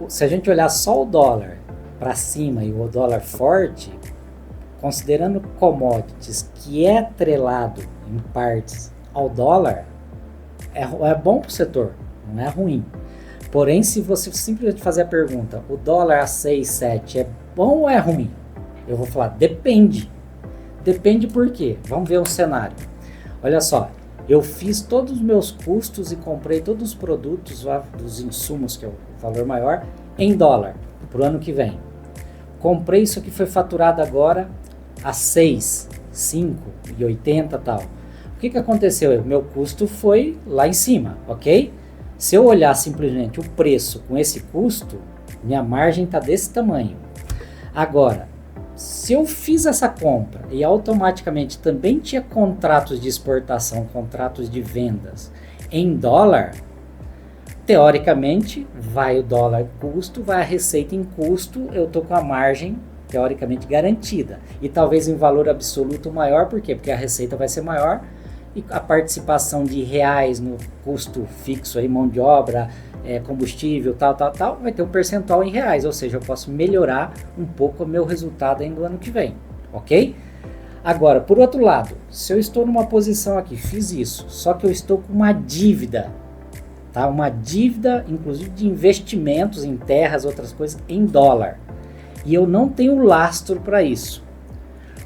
se a gente olhar só o dólar para cima e o dólar forte, considerando commodities que é atrelado em partes ao dólar, é bom para o setor, não é ruim. Porém, se você simplesmente fazer a pergunta, o dólar a 6, 7 é bom ou é ruim? Eu vou falar, depende. Depende por quê? Vamos ver um cenário. Olha só, eu fiz todos os meus custos e comprei todos os produtos dos insumos, que é o valor maior, em dólar, para o ano que vem. Comprei isso que foi faturado agora a 6, 5 e 80 e tal. O que aconteceu? O meu custo foi lá em cima, ok? Se eu olhar simplesmente o preço com esse custo, minha margem está desse tamanho. Agora, se eu fiz essa compra e automaticamente também tinha contratos de exportação, contratos de vendas em dólar, teoricamente vai o dólar custo, vai a receita em custo, eu estou com a margem teoricamente garantida. E talvez em valor absoluto maior, por quê? Porque a receita vai ser maior e a participação de reais no custo fixo, aí, mão de obra, combustível, tal, vai ter um percentual em reais, ou seja, eu posso melhorar um pouco o meu resultado ainda no ano que vem, ok? Agora, por outro lado, se eu estou numa posição aqui, fiz isso, só que eu estou com uma dívida, tá? Uma dívida, inclusive de investimentos em terras, outras coisas, em dólar, e eu não tenho lastro para isso.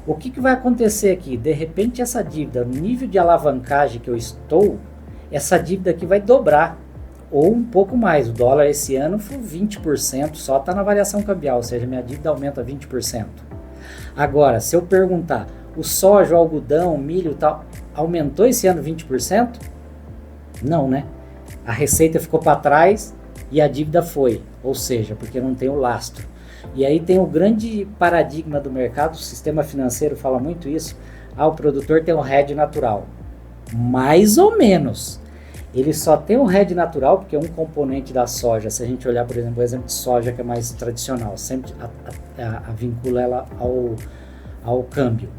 O que vai acontecer aqui? De repente essa dívida, no nível de alavancagem que eu estou, essa dívida aqui vai dobrar, ou um pouco mais. O dólar esse ano foi 20%, só está na variação cambial, ou seja, minha dívida aumenta 20%. Agora, se eu perguntar, o soja, o algodão, o milho e tal, aumentou esse ano 20%? Não, né? A receita ficou para trás e a dívida foi, ou seja, porque não tem o lastro. E aí tem o grande paradigma do mercado, o sistema financeiro fala muito isso, o produtor tem um hedge natural. Mais ou menos. Ele só tem um hedge natural porque é um componente da soja. Se a gente olhar, por exemplo, o exemplo de soja que é mais tradicional, sempre a vincula ela ao câmbio.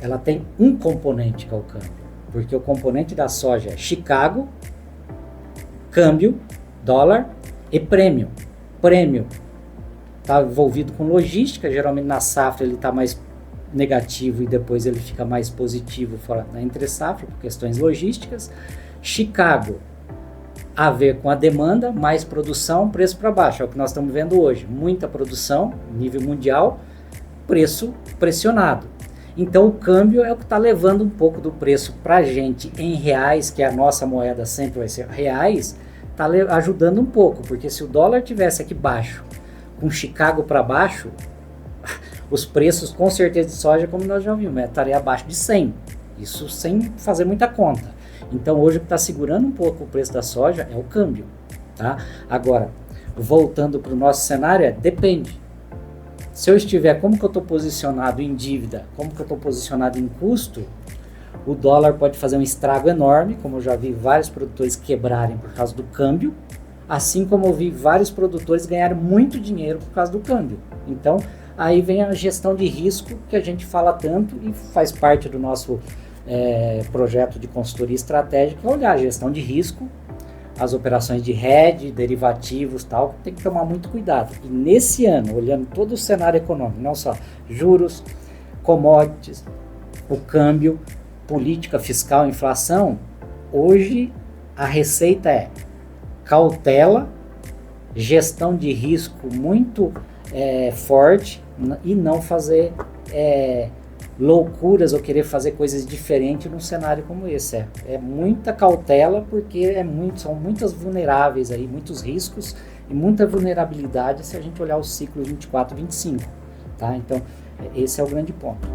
Ela tem um componente que é o câmbio, porque o componente da soja é Chicago, câmbio, dólar e prêmio. Prêmio está envolvido com logística, geralmente na safra ele está mais negativo e depois ele fica mais positivo fora na entre safra por questões logísticas. Chicago a ver com a demanda, mais produção, preço para baixo, é o que nós estamos vendo hoje, muita produção, nível mundial, preço pressionado. Então o câmbio é o que está levando um pouco do preço para a gente em reais, que a nossa moeda sempre vai ser reais, está ajudando um pouco, porque se o dólar tivesse aqui baixo, com Chicago para baixo, os preços com certeza de soja, como nós já vimos, estaria abaixo de 100, isso sem fazer muita conta. Então hoje o que está segurando um pouco o preço da soja é o câmbio, tá? Agora, voltando para o nosso cenário, depende. Se eu estiver, como que eu estou posicionado em dívida, como que eu estou posicionado em custo, o dólar pode fazer um estrago enorme, como eu já vi vários produtores quebrarem por causa do câmbio, assim como eu vi vários produtores ganharem muito dinheiro por causa do câmbio. Então, aí vem a gestão de risco que a gente fala tanto e faz parte do nosso projeto de consultoria estratégica, olhar a gestão de risco, as operações de hedge, derivativos, tal, tem que tomar muito cuidado. E nesse ano, olhando todo o cenário econômico, não só juros, commodities, o câmbio, política fiscal, inflação, hoje a receita é cautela, gestão de risco muito forte e não fazer loucuras ou querer fazer coisas diferentes num cenário como esse. É muita cautela porque são muitas vulneráveis aí, muitos riscos e muita vulnerabilidade se a gente olhar o ciclo 24, 25, tá? Então esse é o grande ponto.